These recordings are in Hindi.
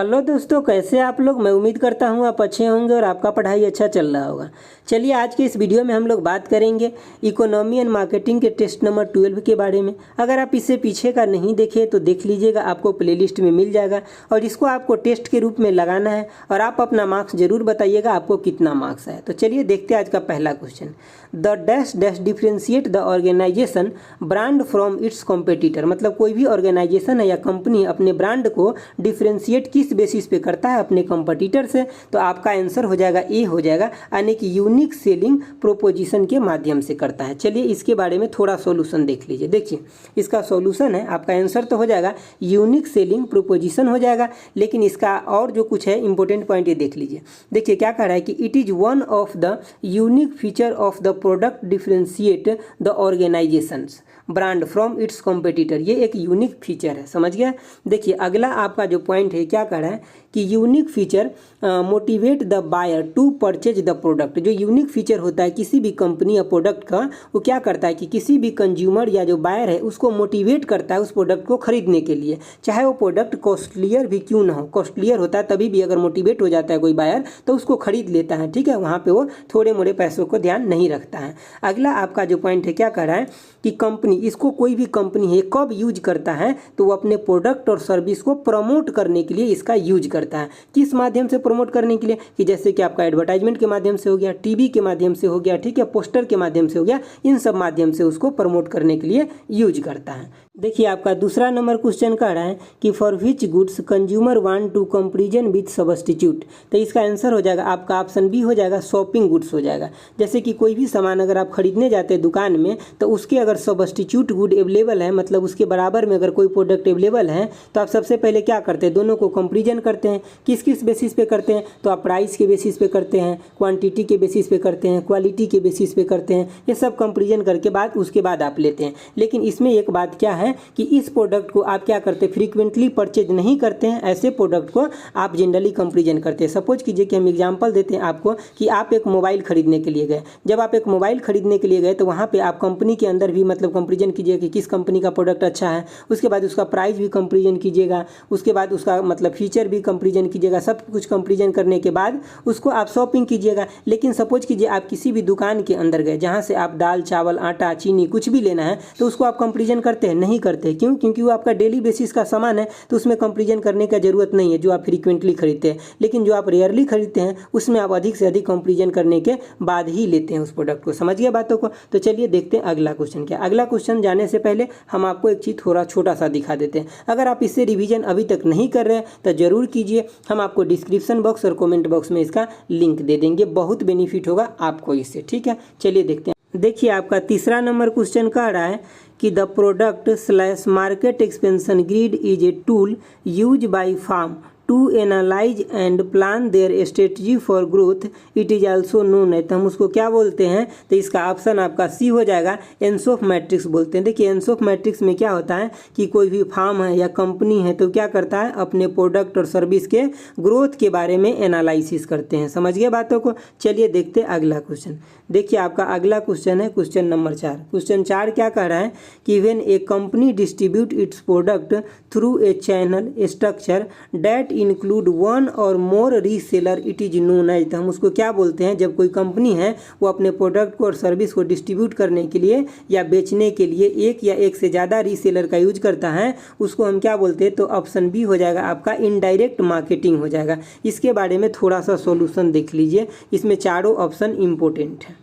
हेलो दोस्तों, कैसे आप लोग। मैं उम्मीद करता हूँ आप अच्छे होंगे और आपका पढ़ाई अच्छा चल रहा होगा। चलिए आज के इस वीडियो में हम लोग बात करेंगे इकोनॉमी एंड मार्केटिंग के टेस्ट नंबर 12 के बारे में। अगर आप इससे पीछे का नहीं देखे तो देख लीजिएगा, आपको प्लेलिस्ट में मिल जाएगा और इसको आपको टेस्ट के रूप में लगाना है और आप अपना मार्क्स जरूर बताइएगा आपको कितना मार्क्स है। तो चलिए देखते हैं आज का पहला question. The dash dash differentiate the organisation brand from its competitor. मतलब कोई भी ऑर्गेनाइजेशन है या कंपनी अपने ब्रांड को डिफ्रेंशिएट किस बेसिस पे करता है अपने कंपटीटर से। तो आपका आंसर हो जाएगा ए हो जाएगा, यानी कि यूनिक सेलिंग प्रोपोजिशन के माध्यम से करता है। चलिए इसके बारे में थोड़ा सॉल्यूशन देख लीजिए। देखिए इसका सॉल्यूशन है, आपका आंसर तो हो जाएगा यूनिक सेलिंग प्रोपोजिशन हो जाएगा, लेकिन इसका और जो कुछ है इंपॉर्टेंट पॉइंट ये देख लीजिए। देखिए क्या कह रहा है कि it is one of the unique feature of the product differentiate the organisations brand from its competitor. ये एक यूनिक फीचर है, समझ गया। देखिए अगला आपका जो पॉइंट है क्या कह रहा है कि unique feature motivate the buyer to purchase the product. जो यूनिक फीचर होता है किसी भी कंपनी या प्रोडक्ट का, वो क्या करता है कि किसी भी कंज्यूमर या जो बायर है उसको मोटिवेट करता है उस प्रोडक्ट को खरीदने के लिए, चाहे वो प्रोडक्ट कॉस्टलियर भी क्यों ना हो। कॉस्टलियर होता है तभी भी अगर मोटिवेट हो जाता है कोई बायर तो उसको खरीद लेता है, ठीक है। वहाँ पे वो थोड़े मोड़े पैसों को ध्यान नहीं रखता है। अगला आपका जो पॉइंट है क्या कह रहा है कि कंपनी, इसको कोई भी कंपनी है कब यूज करता है तो वो अपने प्रोडक्ट और सर्विस को प्रमोट करने के लिए इसका यूज करता है। किस माध्यम से प्रमोट करने के लिए, कि जैसे कि आपका एडवर्टाइजमेंट के माध्यम से हो गया, टीवी के माध्यम से हो गया, ठीक है, पोस्टर के माध्यम से हो गया, इन सब माध्यम से उसको प्रमोट करने के लिए यूज करता है। देखिए आपका दूसरा नंबर क्वेश्चन कह रहा है कि for which goods consumer want to comparison with substitute. तो इसका आंसर हो जाएगा आपका ऑप्शन बी हो जाएगा, शॉपिंग गुड्स हो जाएगा। जैसे कि कोई भी सामान अगर आप खरीदने जाते हैं दुकान में तो उसके अगर सब्स्टिट्यूट गुड अवेलेबल है, मतलब उसके बराबर में अगर कोई प्रोडक्ट अवेलेबल है तो आप सबसे पहले क्या करते हैं, दोनों को कंपेरिजन करते हैं। किस किस बेसिस पे करते हैं, तो आप प्राइस के बेसिस पे करते हैं, क्वांटिटी के बेसिस पे करते हैं, क्वालिटी के बेसिस पे करते हैं। ये सब कंपेरिजन करके बाद उसके बाद आप लेते हैं। लेकिन इसमें एक बात क्या है कि इस प्रोडक्ट को आप क्या करते हैं, फ्रीक्वेंटली परचेज नहीं करते हैं। ऐसे प्रोडक्ट को आप जनरली कंपेरिजन करते हैं। सपोज कीजिए कि हम एग्जांपल देते हैं आपको कि आप एक मोबाइल खरीदने के लिए गए। जब आप एक मोबाइल खरीदने के लिए गए तो वहाँ पे आप कंपनी के अंदर भी मतलब कंपेरिजन कीजिएगा कि किस कंपनी का प्रोडक्ट अच्छा है। उसके बाद उसका प्राइस भी कंपेरिजन कीजिएगा, उसके बाद उसका मतलब फीचर भी कंपेरिजन कीजिएगा। सब कुछ कंपेरिजन करने के बाद उसको आप शॉपिंग कीजिएगा। लेकिन सपोज कीजिए आप किसी भी दुकान के अंदर गए जहाँ से आप दाल चावल आटा चीनी कुछ भी लेना है तो उसको आप कंपेरिजन करते हैं, नहीं करते। क्यों? क्योंकि वो आपका डेली बेसिस का सामान है तो उसमें कंपेरिजन करने का जरूरत नहीं है, जो आप फ्रीक्वेंटली खरीदते हैं। लेकिन जो आप रेयरली खरीदते हैं उसमें आप अधिक से अधिक कंपेरिजन करने के बाद ही लेते हैं उस प्रोडक्ट को। समझ गए बातों को। तो चलिए देखते हैं अगला क्वेश्चन क्या। अगला क्वेश्चन जाने से पहले हम आपको एक चीज़ थोड़ा छोटा सा दिखा देते हैं। अगर आप इससे रिवीजन अभी तक नहीं कर रहे हैं तो जरूर कीजिए। हम आपको डिस्क्रिप्शन बॉक्स और कमेंट बॉक्स में इसका लिंक दे देंगे, बहुत बेनिफिट होगा आपको इससे, ठीक है। चलिए देखते हैं। देखिए आपका तीसरा नंबर क्वेश्चन कह रहा है कि the product slash market expansion grid is a tool use by firm to analyse and plan their strategy for growth, it is also known है। तो हम उसको क्या बोलते हैं, तो इसका ऑप्शन आपका सी हो जाएगा, एनसोफ मैट्रिक्स बोलते हैं। देखिए एनसोफ मैट्रिक्स में क्या होता है कि कोई भी फार्म है या कंपनी है तो क्या करता है, अपने प्रोडक्ट और सर्विस के ग्रोथ के बारे में एनालिसिस करते हैं। समझ गए बातों को। चलिए देखते हैं अगला क्वेश्चन। देखिए आपका अगला क्वेश्चन है क्वेश्चन नंबर 4। क्वेश्चन 4 क्या कह रहा है कि when a company distribute its product through a channel structure that include one or more reseller, it is known as. तो हम उसको क्या बोलते हैं, जब कोई कंपनी है वो अपने प्रोडक्ट को और सर्विस को डिस्ट्रीब्यूट करने के लिए या बेचने के लिए एक या एक से ज़्यादा रीसेलर का यूज करता है, उसको हम क्या बोलते हैं। तो ऑप्शन बी हो जाएगा आपका इनडायरेक्ट मार्केटिंग हो जाएगा। इसके बारे में थोड़ा सा सॉल्यूशन देख लीजिए, इसमें चारों ऑप्शन इंपॉर्टेंट है।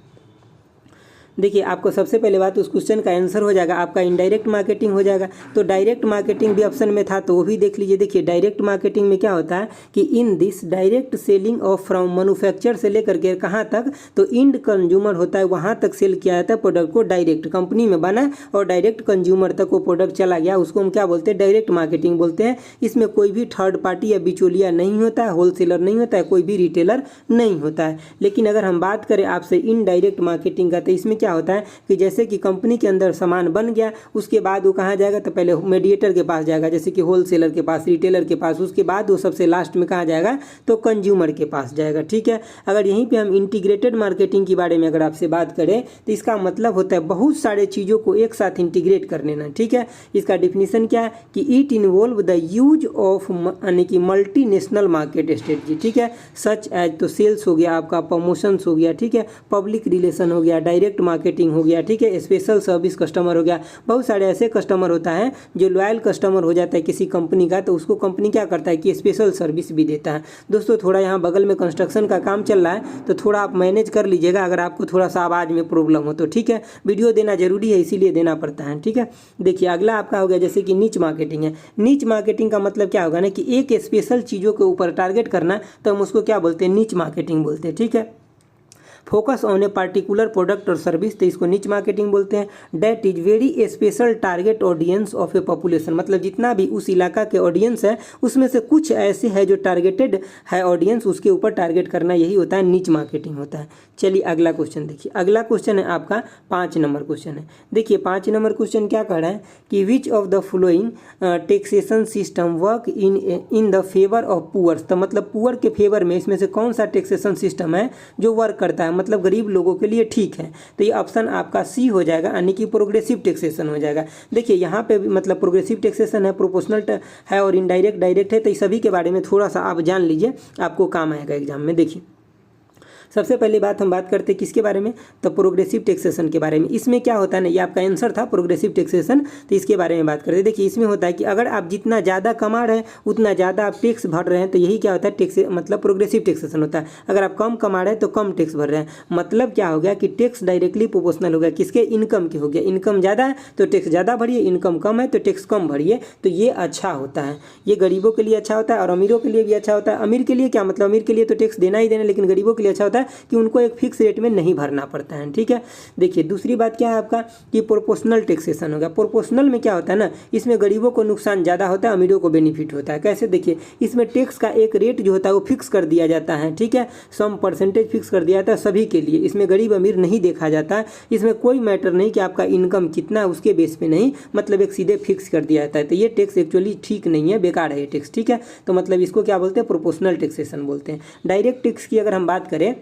देखिए आपको सबसे पहले बात उस क्वेश्चन का आंसर हो जाएगा आपका इनडायरेक्ट मार्केटिंग हो जाएगा। तो डायरेक्ट मार्केटिंग भी ऑप्शन में था तो वो भी देख लीजिए। देखिए डायरेक्ट मार्केटिंग में क्या होता है कि in this direct selling of from manufacture से लेकर के कहाँ तक, तो इंड कंज्यूमर होता है वहाँ तक सेल किया जाता है प्रोडक्ट को। डायरेक्ट कंपनी में बना और डायरेक्ट कंज्यूमर तक वो प्रोडक्ट चला गया, उसको हम क्या बोलते हैं, डायरेक्ट मार्केटिंग बोलते हैं। इसमें कोई भी थर्ड पार्टी या बिचौलिया नहीं होता है, होलसेलर नहीं होता है, कोई भी रिटेलर नहीं होता है। लेकिन अगर हम बात करें आपसे इनडायरेक्ट मार्केटिंग का तो इसमें क्या क्या होता है कि जैसे कि कंपनी के अंदर सामान बन गया, उसके बाद वो कहाँ जाएगा, तो पहले मीडिएटर के पास जाएगा, जैसे कि होलसेलर के पास, रिटेलर के पास, उसके बाद वो सबसे लास्ट में कहाँ जाएगा, तो कंज्यूमर के पास जाएगा। ठीक है, अगर यहीं पे हम इंटीग्रेटेड मार्केटिंग के बारे में अगर आपसे बात करें तो इसका मतलब होता है बहुत सारे चीज़ों को एक साथ इंटीग्रेट कर लेना। ठीक है, इसका डिफिनीशन क्या है कि it involve the use of यानी कि मल्टीनेशनल मार्केट स्ट्रेटजी। ठीक है, सच एज तो सेल्स हो गया, आपका प्रमोशंस हो गया, ठीक है, पब्लिक रिलेशन हो गया, डायरेक्ट मार्केटिंग हो गया, ठीक है, स्पेशल सर्विस कस्टमर हो गया। बहुत सारे ऐसे कस्टमर होता है जो लॉयल कस्टमर हो जाता है किसी कंपनी का, तो उसको कंपनी क्या करता है कि स्पेशल सर्विस भी देता है। दोस्तों थोड़ा यहाँ बगल में कंस्ट्रक्शन का काम चल रहा है, तो थोड़ा आप मैनेज कर लीजिएगा अगर आपको थोड़ा सा आवाज़ में प्रॉब्लम हो तो। ठीक है, वीडियो देना जरूरी है, इसीलिए देना पड़ता है। ठीक है, देखिए अगला आपका हो गया जैसे कि नीच मार्केटिंग है। नीच मार्केटिंग का मतलब क्या होगा ना कि एक स्पेशल चीज़ों के ऊपर टारगेट करना, तो हम उसको क्या बोलते हैं, नीच मार्केटिंग बोलते हैं। ठीक है, focus on a particular product और सर्विस, तो इसको निच मार्केटिंग बोलते हैं। That is very special target audience of a population, मतलब जितना भी उस इलाका के ऑडियंस है उसमें से कुछ ऐसे है जो टारगेटेड है ऑडियंस, उसके ऊपर टारगेट करना, यही होता है निच मार्केटिंग होता है। चलिए अगला क्वेश्चन देखिए, अगला क्वेश्चन है आपका 5 नंबर क्वेश्चन है। देखिए 5 नंबर क्वेश्चन क्या कर रहा है कि which of the following taxation system work in the favour of poors, तो मतलब पुअर के फेवर में इसमें से कौन सा टैक्सेशन सिस्टम है जो वर्क करता है, मतलब गरीब लोगों के लिए ठीक है। तो ये ऑप्शन आपका सी हो जाएगा, यानी कि प्रोग्रेसिव टैक्सेशन हो जाएगा। देखिए यहाँ पे भी मतलब प्रोग्रेसिव टैक्सेशन है, प्रोपोर्शनल है और इनडायरेक्ट डायरेक्ट है, तो इस सभी के बारे में थोड़ा सा आप जान लीजिए, आपको काम आएगा एग्जाम में। देखिए सबसे पहली बात हम बात करते हैं किसके बारे में, तो प्रोग्रेसिव टैक्सेशन के बारे में। इसमें क्या होता है ना, ये आपका आंसर था प्रोग्रेसिव टैक्सेशन, तो इसके बारे में बात करते हैं। देखिए इसमें होता है कि अगर आप जितना ज़्यादा कमा रहे हैं उतना ज़्यादा आप टैक्स भर रहे हैं, तो यही क्या होता है, टैक्स मतलब प्रोग्रेसिव टैक्सेशन होता है। अगर आप कम कमा रहे हैं तो कम टैक्स भर रहे हैं, मतलब क्या हो गया कि टैक्स डायरेक्टली प्रोपोर्शनल हो गया किसके, इनकम के हो गया। इनकम ज़्यादा है तो टैक्स ज़्यादा भरिए, इनकम कम है तो टैक्स कम भरिए, तो ये अच्छा होता है। ये गरीबों के लिए अच्छा होता है और अमीरों के लिए भी अच्छा होता है। अमीर के लिए क्या मतलब, अमीर के लिए तो टैक्स देना ही देना, लेकिन गरीबों के लिए अच्छा होता है कि उनको एक फिक्स रेट में नहीं भरना पड़ता है। ठीक है, देखिए दूसरी बात क्या है आपका कि प्रोपोर्शनल टैक्सेशन होगा। प्रोपोर्शनल में क्या होता है ना, इसमें गरीबों को नुकसान ज़्यादा होता है, अमीरों को बेनिफिट होता है। कैसे, देखिए इसमें टैक्स का एक रेट जो होता है वो फिक्स कर दिया जाता है। ठीक है, सम परसेंटेज फिक्स कर दिया जाता है सभी के लिए, इसमें गरीब अमीर नहीं देखा जाता है। इसमें कोई मैटर नहीं कि आपका इनकम कितना है उसके बेस पे नहीं, मतलब एक सीधे फिक्स कर दिया जाता है। तो ये टैक्स एक्चुअली ठीक नहीं है, बेकार है ये टैक्स। ठीक है, तो मतलब इसको क्या बोलते हैं, प्रोपोर्शनल टैक्सेशन बोलते हैं। डायरेक्ट टैक्स की अगर हम बात करें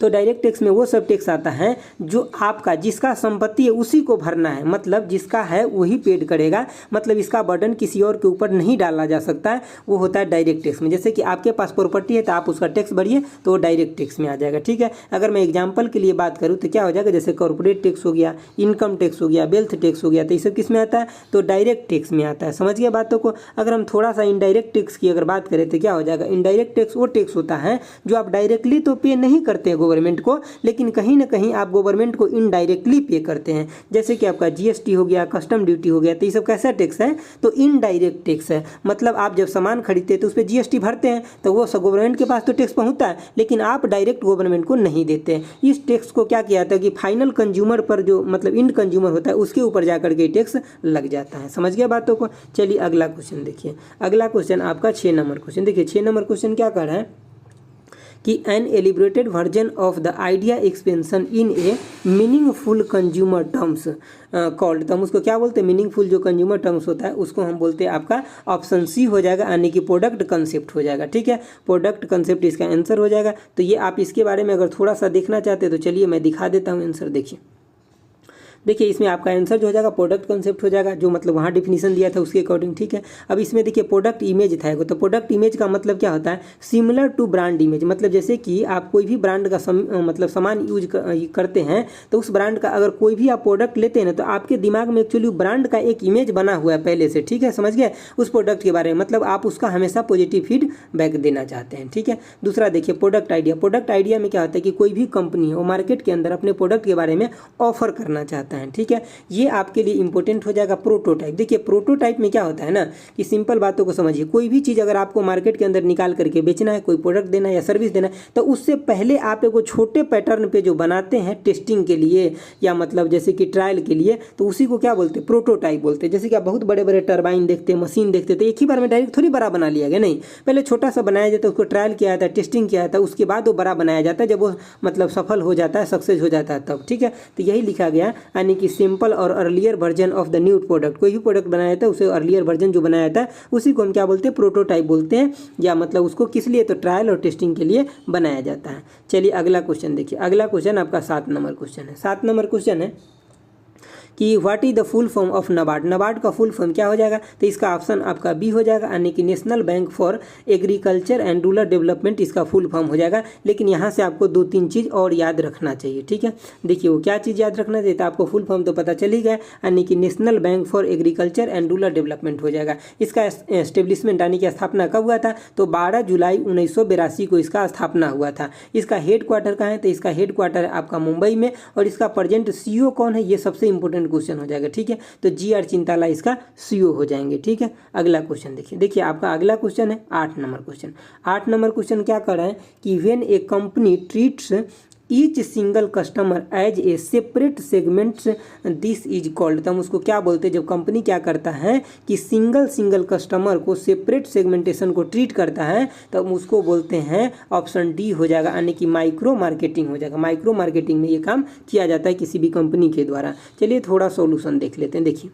तो डायरेक्ट टैक्स में वो सब टैक्स आता है जो आपका जिसका संपत्ति है उसी को भरना है, मतलब जिसका है वही पेड करेगा, मतलब इसका बर्डन किसी और के ऊपर नहीं डाला जा सकता है, वो होता है डायरेक्ट टैक्स में। जैसे कि आपके पास प्रॉपर्टी है तो आप उसका टैक्स भरिए तो वो डायरेक्ट टैक्स में आ जाएगा। ठीक है, अगर मैं एग्जाम्पल के लिए बात करूँ तो क्या हो जाएगा, जैसे कॉर्पोरेट टैक्स हो गया, इनकम टैक्स हो गया, वेल्थ टैक्स हो गया, तो ये सब किस में आता है, तो डायरेक्ट टैक्स में आता है। समझ गया बातों को। अगर हम थोड़ा सा इनडायरेक्ट टैक्स की अगर बात करें तो क्या हो जाएगा, इनडायरेक्ट टैक्स वो टैक्स होता है जो आप डायरेक्टली तो पे नहीं करते हैं गवर्नमेंट को, लेकिन कहीं ना कहीं आप गवर्नमेंट को इनडायरेक्टली पे करते हैं। जैसे कि आपका जीएसटी हो गया, कस्टम ड्यूटी हो गया, तो ये सब कैसा टैक्स है, तो इनडायरेक्ट टैक्स है। मतलब आप जब सामान खरीदते हैं तो उस पर जीएसटी भरते हैं, तो वो गवर्नमेंट के पास तो टैक्स पहुंचता है, लेकिन आप डायरेक्ट गवर्नमेंट को नहीं देते हैं। इस टैक्स को क्या किया जाता है कि फाइनल कंज्यूमर पर जो मतलब इंड कंज्यूमर होता है उसके ऊपर जाकर के टैक्स लग जाता है। समझ गया बातों को। चलिए अगला क्वेश्चन देखिए, अगला क्वेश्चन आपका 6 नंबर क्वेश्चन। देखिए 6 नंबर क्वेश्चन क्या कर रहा है कि an elaborated version of the idea expansion in a meaningful consumer terms called, तो हम उसको क्या बोलते हैं, मीनिंगफुल जो कंज्यूमर टर्म्स होता है उसको हम बोलते हैं आपका ऑप्शन सी हो जाएगा, यानी कि प्रोडक्ट कंसेप्ट हो जाएगा। ठीक है, प्रोडक्ट कंसेप्ट इसका आंसर हो जाएगा। तो ये आप इसके बारे में अगर थोड़ा सा देखना चाहते हैं तो चलिए मैं दिखा देता हूँ आंसर। देखिए इसमें आपका आंसर जो हो जाएगा प्रोडक्ट कॉन्सेप्ट हो जाएगा, जो मतलब वहाँ डिफिनीशन दिया था उसके अकॉर्डिंग। ठीक है, अब इसमें देखिए प्रोडक्ट इमेज था, तो प्रोडक्ट इमेज का मतलब क्या होता है, सिमिलर टू ब्रांड इमेज। मतलब जैसे कि आप कोई भी ब्रांड का मतलब सामान यूज करते हैं, तो उस ब्रांड का अगर कोई भी आप प्रोडक्ट लेते हैं ना, तो आपके दिमाग में एक्चुअली ब्रांड का एक इमेज बना हुआ है पहले से। ठीक है, समझ गए उस प्रोडक्ट के बारे में, मतलब आप उसका हमेशा पॉजिटिव फीडबैक देना चाहते हैं। ठीक है, दूसरा देखिए प्रोडक्ट आइडिया। प्रोडक्ट आइडिया में क्या होता है कि कोई भी कंपनी है वो मार्केट के अंदर अपने प्रोडक्ट के बारे में ऑफर करना चाहता है। बनाता है, ठीक है। ये आपके लिए इंपॉर्टेंट हो जाएगा। प्रोटोटाइप, देखिए प्रोटोटाइप में क्या होता है ना कि सिंपल बातों को समझिए, कोई भी चीज़ अगर आपको मार्केट के अंदर निकाल करके बेचना है, कोई प्रोडक्ट देना है या सर्विस देना है, तो उससे पहले आप एक छोटे पैटर्न पे जो बनाते हैं टेस्टिंग के लिए या मतलब जैसे कि ट्रायल के लिए, तो उसी को क्या बोलते हैं, प्रोटोटाइप बोलते हैं। जैसे कि आप बहुत बड़े बड़े टरबाइन देखते हैं, मशीन देखते हैं, तो एक ही बार में डायरेक्ट थोड़ी बड़ा बना लिया गया, नहीं, पहले छोटा सा बनाया जाता है, उसको ट्रायल किया जाता है, टेस्टिंग किया जाता है, उसके बाद वो बड़ा बनाया जाता है, जब वो मतलब सफल हो जाता है, सक्सेस हो जाता है तब, ठीक है। तो यही लिखा गया, यानी कि सिंपल और earlier version of the new product. कोई भी प्रोडक्ट बनाया जाता है उसे अर्लियर वर्जन जो बनाया जाता है उसी को हम क्या बोलते हैं, प्रोटोटाइप बोलते हैं, या मतलब उसको किस लिए, तो ट्रायल और टेस्टिंग के लिए बनाया जाता है। चलिए अगला क्वेश्चन देखिए, अगला क्वेश्चन आपका 7 नंबर क्वेश्चन है। 7 नंबर क्वेश्चन है कि what is the full form of NABARD. NABARD का फुल फॉर्म क्या हो जाएगा, तो इसका ऑप्शन आपका बी हो जाएगा, यानी कि national bank for agriculture and rural development इसका फुल फॉर्म हो जाएगा। लेकिन यहाँ से आपको 2-3 चीज़ और याद रखना चाहिए, ठीक है। देखिए वो क्या चीज़ याद रखना चाहिए, तो आपको फुल फॉर्म तो पता चल ही गया, यानी कि national bank for agriculture and rural development हो जाएगा। इसका एस्टेब्लिशमेंट यानी कि स्थापना कब हुआ था, तो 12 जुलाई 1982 को इसका स्थापना हुआ था। इसका हेड क्वार्टर कहाँ है, तो इसका हेड क्वार्टर आपका मुंबई में, और इसका प्रेजेंट सीईओ कौन है, ये सबसे इंपॉर्टेंट क्वेश्चन हो जाएगा, ठीक है। तो जी.आर. चिंताला इसका सीईओ हो जाएंगे, ठीक है। अगला क्वेश्चन देखिए आपका अगला क्वेश्चन है 8 नंबर क्वेश्चन। 8 नंबर क्वेश्चन क्या कर रहा है कि when a company treats each single customer as a separate segments this is called. तो हम उसको क्या बोलते हैं, जब कंपनी क्या करता है कि सिंगल कस्टमर को सेपरेट सेगमेंटेशन को ट्रीट करता है, तो हम उसको बोलते हैं, ऑप्शन डी हो जाएगा, यानी कि माइक्रो मार्केटिंग हो जाएगा। माइक्रो मार्केटिंग में ये काम किया जाता है किसी भी कंपनी के द्वारा। चलिए थोड़ा सॉल्यूशन देख लेते हैं। देखिए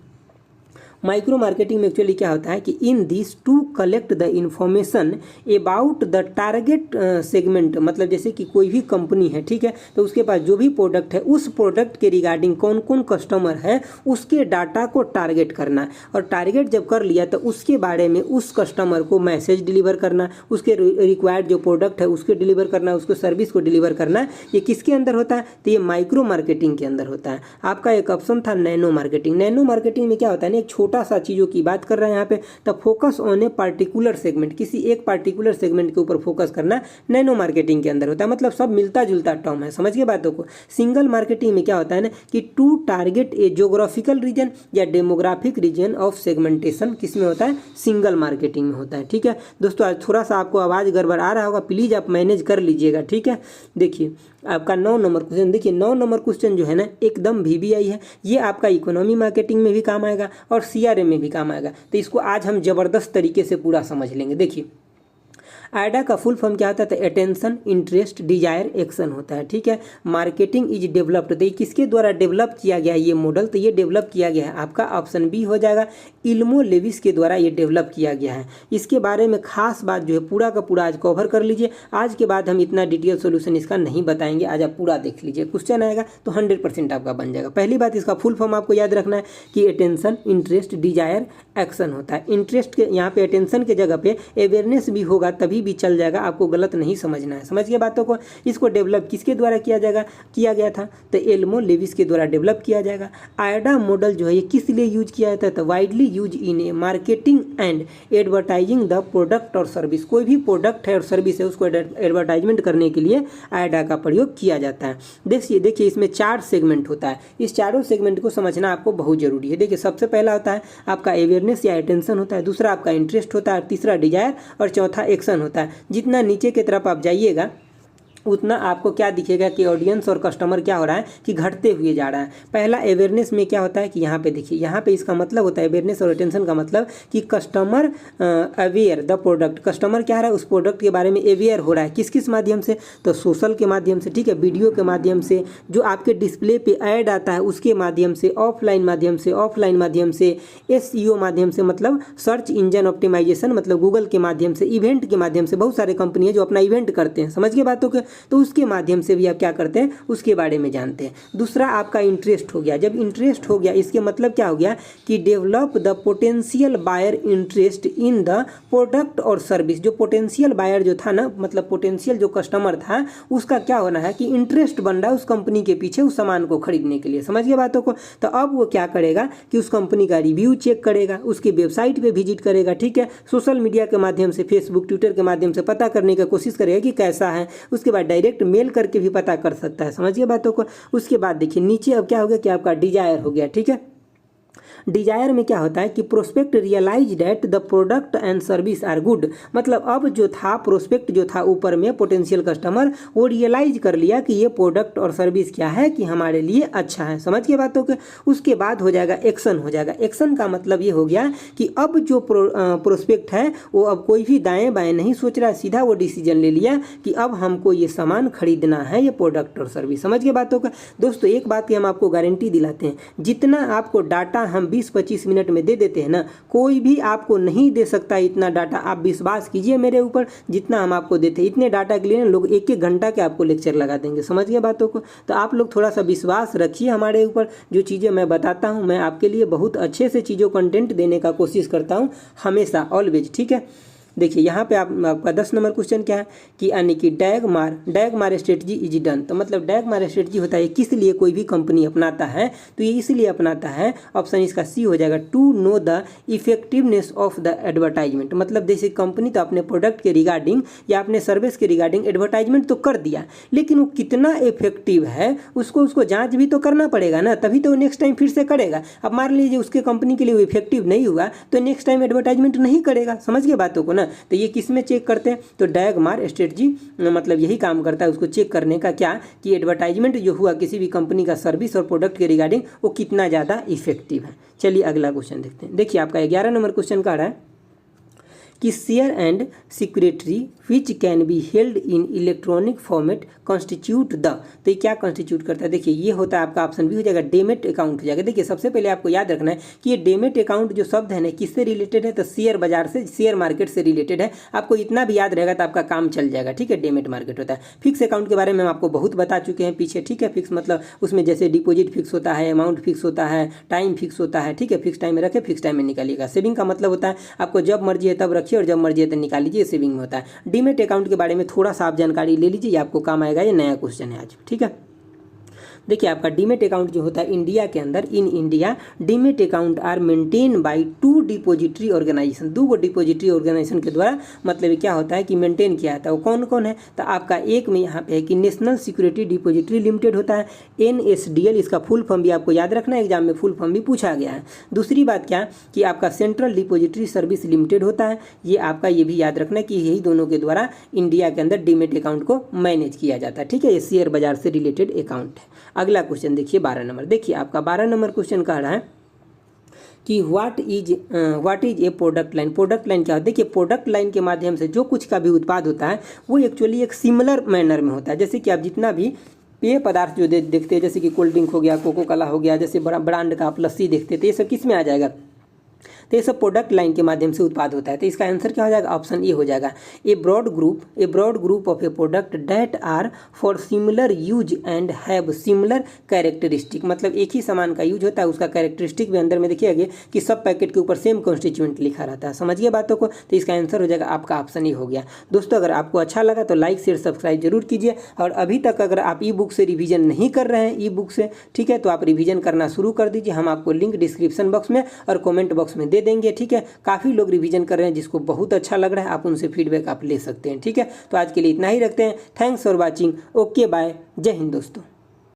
माइक्रो मार्केटिंग में एक्चुअली क्या होता है कि in this to collect the information about the target segment, मतलब जैसे कि कोई भी कंपनी है, ठीक है, तो उसके पास जो भी प्रोडक्ट है उस प्रोडक्ट के रिगार्डिंग कौन कौन कस्टमर है उसके डाटा को टारगेट करना है, और टारगेट जब कर लिया तो उसके बारे में उस कस्टमर को मैसेज डिलीवर करना, उसके रिक्वायर्ड जो प्रोडक्ट है उसके डिलीवर करना, उसको सर्विस को डिलीवर करना। ये किसके अंदर होता है, तो ये माइक्रो मार्केटिंग के अंदर होता है। आपका एक ऑप्शन था नैनो मार्केटिंग। नैनो मार्केटिंग में क्या होता है ना, एक छोटा सा चीज़ों की बात कर रहे हैं यहाँ पे, तब focus on a particular segment, किसी एक पार्टिकुलर सेगमेंट के ऊपर फोकस करना नैनो मार्केटिंग के अंदर होता है। मतलब सब मिलता जुलता टर्म है, समझ गए बातों को। सिंगल मार्केटिंग में क्या होता है ना कि to target a geographical region या डेमोग्राफिक रीजन ऑफ सेगमेंटेशन, किस में होता है, सिंगल मार्केटिंग में होता है, ठीक है। दोस्तों आज थोड़ा सा आपको आवाज़ गड़बड़ आ रहा होगा, प्लीज़ आप मैनेज कर लीजिएगा, ठीक है। देखिए आपका 9 नंबर क्वेश्चन, देखिए 9 नंबर क्वेश्चन जो है ना एकदम VBI है। ये आपका इकोनॉमी मार्केटिंग में भी काम आएगा और CRM में भी काम आएगा। तो इसको आज हम ज़बरदस्त तरीके से पूरा समझ लेंगे। देखिए AIDA का फुल फॉर्म क्या होता है, अटेंशन, इंटरेस्ट, डिजायर, एक्शन होता है, ठीक है। मार्केटिंग इज डेवलप्ड, तो किसके द्वारा डेवलप किया गया ये मॉडल, तो ये डेवलप किया गया है, आपका ऑप्शन बी हो जाएगा, इल्मो लेविस के द्वारा ये डेवलप किया गया है। इसके बारे में खास बात जो है पूरा का पूरा आज कवर कर लीजिए। आज के बाद हम इतना डिटेल सोल्यूशन इसका नहीं बताएंगे, आज आप पूरा देख लीजिए। क्वेश्चन आएगा तो 100% आपका बन जाएगा। पहली बात इसका फुल फॉर्म आपको याद रखना है कि अटेंशन, इंटरेस्ट, डिजायर, एक्शन होता है। इंटरेस्ट के यहाँ पे अटेंशन के जगह पे अवेयरनेस भी होगा तभी भी चल जाएगा, आपको गलत नहीं समझना है, समझ गए बातों को। इसको डेवलप किसके द्वारा किया गया था, तो इल्मो लेविस के द्वारा डेवलप किया जाएगा। AIDA मॉडल जो है ये किस लिए यूज किया जाता है, तो widely use in A marketing and advertising the product और सर्विस। कोई भी प्रोडक्ट है और सर्विस है उसको एडवर्टाइजमेंट करने के लिए AIDA का प्रयोग किया जाता है। देखिए इसमें 4 सेगमेंट होता है, इस चारों सेगमेंट को समझना आपको बहुत जरूरी है। देखिए सबसे पहला होता है आपका अवेयरनेस या अटेंशन होता है, दूसरा आपका इंटरेस्ट होता है, तीसरा डिजायर, और चौथा एक्शन होता है। जितना नीचे की तरफ आप जाइएगा उतना आपको क्या दिखेगा कि ऑडियंस और कस्टमर क्या हो रहा है कि घटते हुए जा रहा है। पहला अवेयरनेस में क्या होता है कि यहाँ पे देखिए, यहाँ पे इसका मतलब होता है अवेयरनेस और अटेंशन का मतलब कि customer aware the product, customer क्या रहा है उस प्रोडक्ट के बारे में अवेयर हो रहा है, किस किस माध्यम से, तो सोशल के माध्यम से, ठीक है, वीडियो के माध्यम से, जो आपके डिस्प्ले पे ऐड आता है उसके माध्यम से, ऑफलाइन माध्यम से, SEO माध्यम से, मतलब सर्च इंजन ऑप्टिमाइजेशन, मतलब गूगल के माध्यम से, इवेंट के माध्यम से, बहुत सारे कंपनी है जो अपना इवेंट करते हैं, समझ गए बातों के, तो उसके माध्यम से भी आप क्या करते हैं उसके बारे में जानते हैं। दूसरा आपका इंटरेस्ट हो गया। जब इंटरेस्ट हो गया इसके मतलब क्या हो गया कि develop the potential buyer interest in the product और सर्विस। जो पोटेंशियल बायर जो था ना, मतलब पोटेंशियल जो कस्टमर था उसका क्या होना है कि इंटरेस्ट बन रहा है उस कंपनी के पीछे उस सामान को खरीदने के लिए, समझ गए बातों को। तो अब वो क्या करेगा कि उस कंपनी का रिव्यू चेक करेगा, उसकी वेबसाइट पे विजिट करेगा, ठीक है, सोशल मीडिया के माध्यम से, फेसबुक, ट्विटर के माध्यम से पता करने की कोशिश करेगा कि कैसा है, उसके बाद डायरेक्ट मेल करके भी पता कर सकता है, समझिए बातों को। उसके बाद देखिए नीचे अब क्या हो गया कि आपका डिजायर हो गया, ठीक है। डिजायर में क्या होता है कि prospect realise that the product and service are good, मतलब अब जो था प्रोस्पेक्ट जो था ऊपर में पोटेंशियल कस्टमर वो रियलाइज कर लिया कि ये प्रोडक्ट और सर्विस क्या है कि हमारे लिए अच्छा है, समझ के बातों के। उसके बाद हो जाएगा एक्शन, हो जाएगा एक्शन का मतलब ये हो गया कि अब जो प्रोस्पेक्ट है वो अब कोई भी दाएं बाएं नहीं सोच रहा है, सीधा वो डिसीजन ले लिया कि अब हमको ये सामान खरीदना है, ये प्रोडक्ट और सर्विस, समझ के बातों का। दोस्तों एक बात की हम आपको गारंटी दिलाते हैं, जितना आपको डाटा हम 20-25 मिनट में दे देते हैं ना, कोई भी आपको नहीं दे सकता इतना डाटा। आप विश्वास कीजिए मेरे ऊपर, जितना हम आपको देते हैं इतने डाटा के लिए लोग 1-1 घंटा के आपको लेक्चर लगा देंगे, समझ गए बातों को। तो आप लोग थोड़ा सा विश्वास रखिए हमारे ऊपर, जो चीज़ें मैं बताता हूँ मैं आपके लिए बहुत अच्छे से चीज़ों कंटेंट देने का कोशिश करता हूँ हमेशा, ऑलवेज, ठीक है। देखिए यहाँ पे आपका 10 नंबर क्वेश्चन क्या है कि यानी कि डैगमार स्ट्रेटजी इज डन, तो मतलब डैगमार स्ट्रेटजी होता है किस लिए कोई भी कंपनी अपनाता है, तो ये इसलिए अपनाता है, ऑप्शन इसका सी हो जाएगा, to know the effectiveness of the advertisement. मतलब जैसे कंपनी तो अपने प्रोडक्ट के रिगार्डिंग या अपने सर्विस के रिगार्डिंग एडवर्टाइजमेंट तो कर दिया, लेकिन वो कितना इफेक्टिव है उसको जांच भी तो करना पड़ेगा ना, तभी तो नेक्स्ट टाइम फिर से करेगा। अब मान लीजिए उसके कंपनी के लिए वो इफेक्टिव नहीं हुआ तो नेक्स्ट टाइम एडवर्टाइजमेंट नहीं करेगा, समझ गए बातों को ना। तो ये किस में चेक करते हैं, तो डैगमार स्ट्रेटजी मतलब यही काम करता है, उसको चेक करने का क्या कि एडवर्टाइजमेंट जो हुआ किसी भी कंपनी का सर्विस और प्रोडक्ट के रिगार्डिंग वो कितना ज़्यादा इफेक्टिव है। चलिए अगला क्वेश्चन देखते हैं। देखिए आपका 11 नंबर क्वेश्चन का रहा है कि share and security which can be held in electronic format constitute the, तो ये क्या कॉन्स्टिट्यूट करता है, देखिए ये होता है आपका ऑप्शन भी हो जाएगा डेमेट अकाउंट हो जाएगा। देखिए सबसे पहले आपको याद रखना है कि ये डेमेट अकाउंट जो शब्द है ना किससे रिलेटेड है, तो शेयर बाजार से, शेयर मार्केट से रिलेटेड है। आपको इतना भी याद रहेगा तो आपका काम चल जाएगा, ठीक है। डेमेट मार्केट होता है। फिक्स अकाउंट के बारे में हम आपको बहुत बता चुके हैं पीछे, ठीक है। फिक्स मतलब उसमें जैसे डिपॉजिट फिक्स होता है, अमाउंट फिक्स होता है, टाइम फिक्स होता है, ठीक है। फिक्स टाइम में रखे, फिक्स टाइम में निकालिएगा। सेविंग का मतलब होता है आपको जब मर्जी है तब रखिए और जब मर्जी है तब निकाल लीजिए, सेविंग में होता है। डीमेट अकाउंट के बारे में थोड़ा सा आप जानकारी ले लीजिए, ये आपको काम आएगा, ये नया क्वेश्चन है आज, ठीक है। देखिए आपका डीमेट अकाउंट जो होता है इंडिया के अंदर, in India demat account are maintain by 2 depository organisation, 2 depository organisation के द्वारा, मतलब क्या होता है कि मेंटेन किया जाता है। वो कौन कौन है, तो आपका एक में यहाँ पे है कि नेशनल सिक्योरिटी डिपोजिटरी लिमिटेड होता है, NSDL, इसका फुल फॉर्म भी आपको याद रखना है, एग्जाम में फुल फॉर्म भी पूछा गया है। दूसरी बात क्या कि आपका सेंट्रल डिपोजिटरी सर्विस लिमिटेड होता है, ये आपका ये भी याद रखना है कि यही दोनों के द्वारा इंडिया के अंदर डीमेट अकाउंट को मैनेज किया जाता है, ठीक है। ये शेयर बाजार से रिलेटेड अकाउंट है। अगला क्वेश्चन देखिए 12 नंबर। देखिए आपका 12 नंबर क्वेश्चन कह रहा है कि what is a product line. Product line क्या होता है, देखिए प्रोडक्ट लाइन के माध्यम से जो कुछ का भी उत्पाद होता है वो एक्चुअली एक सिमिलर मैनर में होता है। जैसे कि आप जितना भी पेय पदार्थ जो देखते हैं, जैसे कि कोल्ड ड्रिंक हो गया, कोको कोला हो गया, जैसे बड़ा ब्रांड का आप लस्सी देखते थे, ये सब किस में आ जाएगा, तो ये सब प्रोडक्ट लाइन के माध्यम से उत्पाद होता है। तो इसका आंसर क्या हो जाएगा, ऑप्शन ए हो जाएगा, a broad group of a product that are for similar use and have similar characteristic. मतलब एक ही सामान का यूज होता है, उसका कैरेक्टरिस्टिक भी अंदर में देखिएगा कि सब पैकेट के ऊपर सेम कॉन्स्टिट्यूएंट लिखा रहता है, समझिए बातों को। तो इसका आंसर हो जाएगा आपका ऑप्शन ए हो गया। दोस्तों अगर आपको अच्छा लगा तो लाइक शेयर सब्सक्राइब जरूर कीजिए, और अभी तक अगर आप ई बुक से रिवीजन नहीं कर रहे हैं, ई बुक से, ठीक है, तो आप रिवीजन करना शुरू कर दीजिए। हम आपको लिंक डिस्क्रिप्शन बॉक्स में और कमेंट बॉक्स में दे देंगे, ठीक है। काफ़ी लोग रिवीजन कर रहे हैं, जिसको बहुत अच्छा लग रहा है आप उनसे फीडबैक आप ले सकते हैं, ठीक है। तो आज के लिए इतना ही रखते हैं। Thanks for watching, okay bye, जय हिंद दोस्तों।